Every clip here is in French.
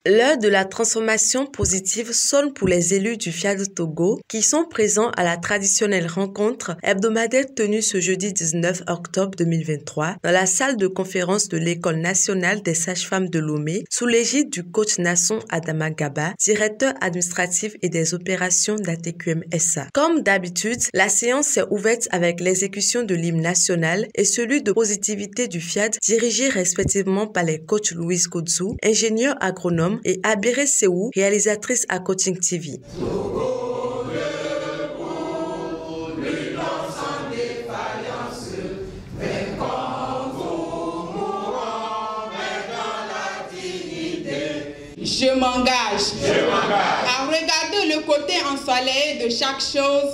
L'heure de la transformation positive sonne pour les élus du FIAD Togo qui sont présents à la traditionnelle rencontre hebdomadaire tenue ce jeudi 19 octobre 2023 dans la salle de conférence de l'École nationale des sages-femmes de Lomé sous l'égide du coach Nasson Adama Gaba, directeur administratif et des opérations d'ATQM SA. Comme d'habitude, la séance s'est ouverte avec l'exécution de l'hymne national et celui de positivité du FIAD dirigé respectivement par les coachs Louise Kodzou, ingénieur agronome, et Abiré Seou, réalisatrice à Coaching TV. Je m'engage à regarder le côté ensoleillé de chaque chose.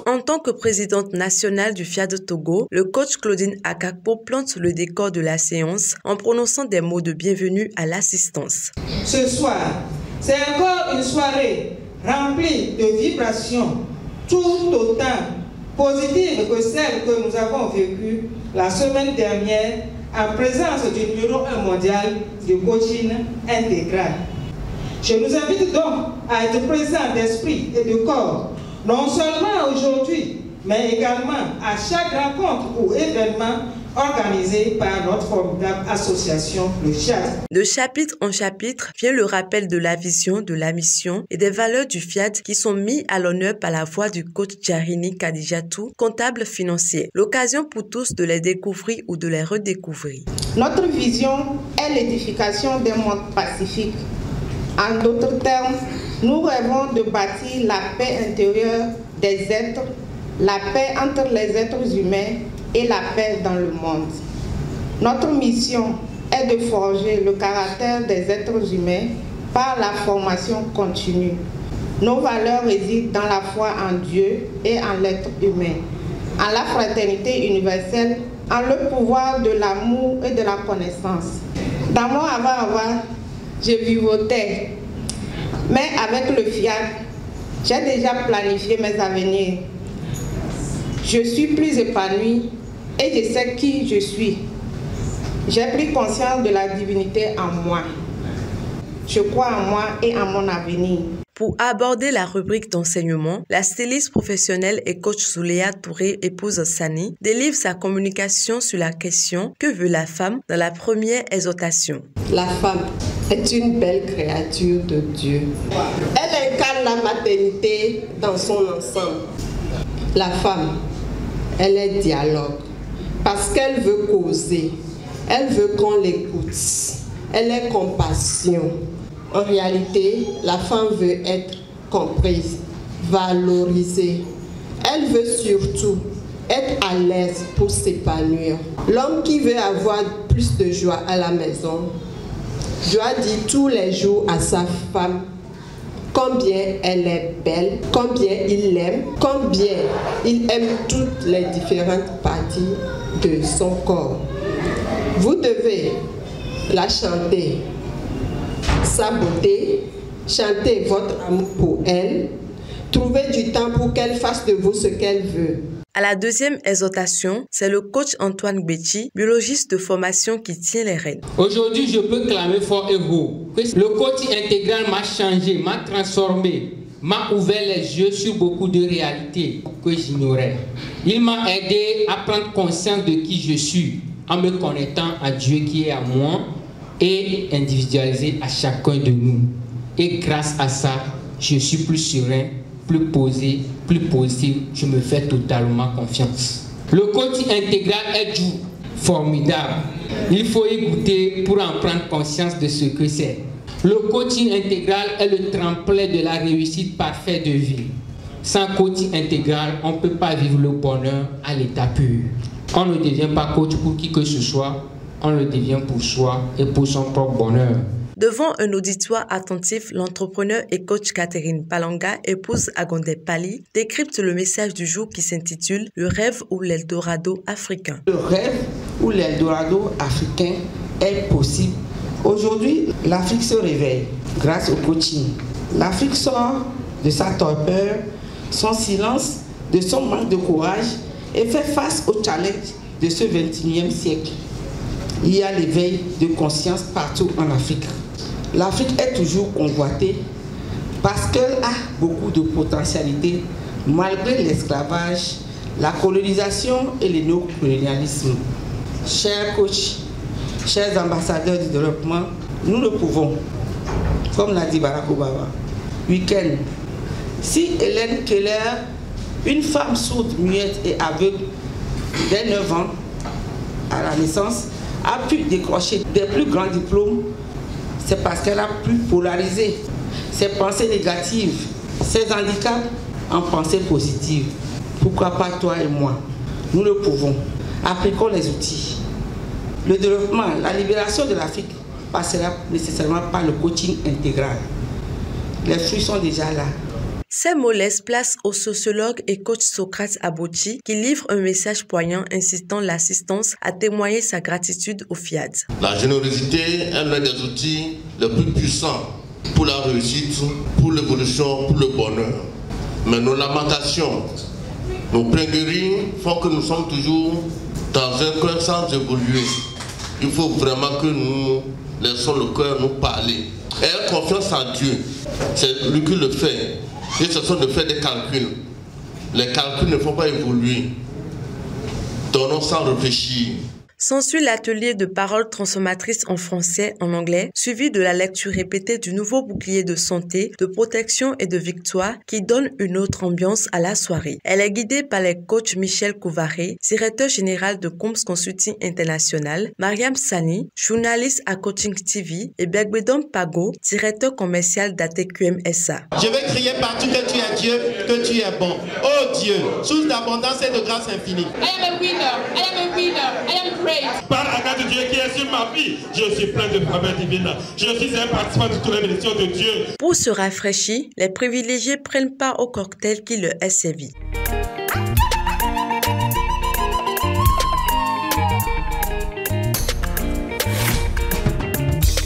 En tant que présidente nationale du FIAD Togo, le coach Claudine Akakpo plante le décor de la séance en prononçant des mots de bienvenue à l'assistance. Ce soir, c'est encore une soirée remplie de vibrations tout autant positives que celles que nous avons vécues la semaine dernière en présence du numéro 1 mondial du coaching intégral. Je nous invite donc à être présents d'esprit et de corps, non seulement aujourd'hui, mais également à chaque rencontre ou événement organisé par notre formidable association, le FIAD. De chapitre en chapitre vient le rappel de la vision, de la mission et des valeurs du FIAD qui sont mis à l'honneur par la voix du coach Djarini Kadijatou, comptable financier. L'occasion pour tous de les découvrir ou de les redécouvrir. Notre vision est l'édification d'un monde pacifique. En d'autres termes, nous rêvons de bâtir la paix intérieure des êtres, la paix entre les êtres humains et la paix dans le monde. Notre mission est de forger le caractère des êtres humains par la formation continue. Nos valeurs résident dans la foi en Dieu et en l'être humain, en la fraternité universelle, en le pouvoir de l'amour et de la connaissance. Dans mon avant-avant, je vivotais, mais avec le FIAD, j'ai déjà planifié mes avenirs. Je suis plus épanouie et je sais qui je suis. J'ai pris conscience de la divinité en moi. Je crois en moi et en mon avenir. Pour aborder la rubrique d'enseignement, la styliste professionnelle et coach Souléa Touré, épouse Sani, délivre sa communication sur la question « Que veut la femme ?» dans la première exhortation. La femme est une belle créature de Dieu. Elle incarne la maternité dans son ensemble. La femme, elle est dialogue parce qu'elle veut causer, elle veut qu'on l'écoute, elle est compassion. En réalité, la femme veut être comprise, valorisée. Elle veut surtout être à l'aise pour s'épanouir. L'homme qui veut avoir plus de joie à la maison doit dire tous les jours à sa femme combien elle est belle, combien il l'aime, combien il aime toutes les différentes parties de son corps. Vous devez la chanter, sa beauté, chanter votre amour pour elle, trouver du temps pour qu'elle fasse de vous ce qu'elle veut. À la deuxième exhortation, c'est le coach Antoine Béchi, biologiste de formation, qui tient les rênes. Aujourd'hui, je peux clamer fort et haut que le coaching intégral m'a changé, m'a transformé, m'a ouvert les yeux sur beaucoup de réalités que j'ignorais. Il m'a aidé à prendre conscience de qui je suis en me connectant à Dieu qui est à moi et individualisé à chacun de nous. Et grâce à ça, je suis plus serein, plus posé, plus positif, je me fais totalement confiance. Le coaching intégral est doux, formidable. Il faut y goûter pour en prendre conscience de ce que c'est. Le coaching intégral est le tremplin de la réussite parfaite de vie. Sans coaching intégral, on ne peut pas vivre le bonheur à l'état pur. On ne devient pas coach pour qui que ce soit, on le devient pour soi et pour son propre bonheur. Devant un auditoire attentif, l'entrepreneur et coach Catherine Palanga, épouse Agondé Pali, décrypte le message du jour qui s'intitule « Le rêve ou l'Eldorado africain ». Le rêve ou l'Eldorado africain est possible. Aujourd'hui, l'Afrique se réveille grâce au coaching. L'Afrique sort de sa torpeur, son silence, de son manque de courage et fait face au challenge de ce 21e siècle. il y a l'éveil de conscience partout en Afrique. L'Afrique est toujours convoitée parce qu'elle a beaucoup de potentialités malgré l'esclavage, la colonisation et le néocolonialisme. Chers coachs, chers ambassadeurs du développement, nous le pouvons. Comme l'a dit Barack Obama, week-end. Si Hélène Keller, une femme sourde, muette et aveugle dès 9 ans à la naissance, a pu décrocher des plus grands diplômes, c'est parce qu'elle a pu polariser ses pensées négatives, ses handicaps en pensées positives. Pourquoi pas toi et moi? Nous le pouvons. Appliquons les outils. Le développement, la libération de l'Afrique passera nécessairement par le coaching intégral. Les fruits sont déjà là. Ces mots laissent place au sociologue et coach Socrate Aboti qui livre un message poignant incitant l'assistance à témoigner sa gratitude au FIAD. La générosité est l'un des outils les plus puissants pour la réussite, pour l'évolution, pour le bonheur. Mais nos lamentations, nos plaignеries font que nous sommes toujours dans un cœur sans évoluer. Il faut vraiment que nous laissons le cœur nous parler. Ayez confiance en Dieu. C'est lui qui le fait. Et ce sont de faire des calculs. Les calculs ne font pas évoluer. Donnons sans réfléchir. S'ensuit l'atelier de paroles transformatrices en français, en anglais, suivi de la lecture répétée du nouveau bouclier de santé, de protection et de victoire qui donne une autre ambiance à la soirée. Elle est guidée par les coachs Michel Couvaré, directeur général de Combs Consulting International, Mariam Sani, journaliste à Coaching TV et Begbedon Pago, directeur commercial d'ATQM SA. Je vais crier partout que tu es Dieu, que tu es bon. Oh Dieu, source d'abondance et de grâce infinie. I am a winner, I am a winner, I am great. Par la grâce de Dieu qui est sur ma vie, je suis plein de faveur divine. Je suis un participant de toutes les bénédictions de Dieu. Pour se rafraîchir, les privilégiés prennent part au cocktail qui leur est servi.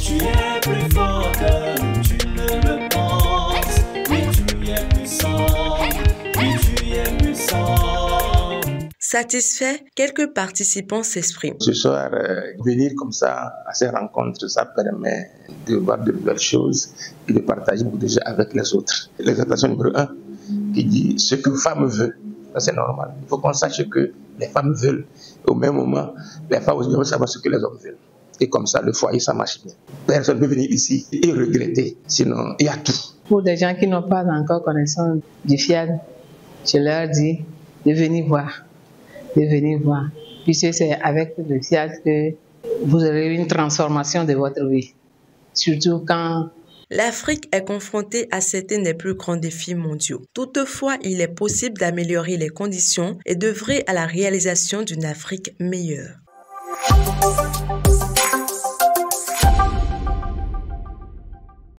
Tu es plus fort que tu ne le penses. Oui, tu es puissant. Oui, tu es puissant. Satisfait, quelques participants s'expriment. Ce soir, venir comme ça à ces rencontres, ça permet de voir de nouvelles choses et de partager beaucoup de choses avec les autres. L'exhortation numéro 1 qui dit ce que femme veut, ça c'est normal. Il faut qu'on sache que les femmes veulent. Au même moment, les femmes aussi doivent savoir ce que les hommes veulent. Et comme ça, le foyer, ça marche bien. Personne ne peut venir ici et regretter. Sinon, il y a tout. Pour des gens qui n'ont pas encore connaissance du FIAD, je leur dis de venir voir. De venir voir. Puisque c'est avec le FIAD que vous aurez une transformation de votre vie. Surtout quand l'Afrique est confrontée à certains des plus grands défis mondiaux. Toutefois, il est possible d'améliorer les conditions et d'œuvrer à la réalisation d'une Afrique meilleure.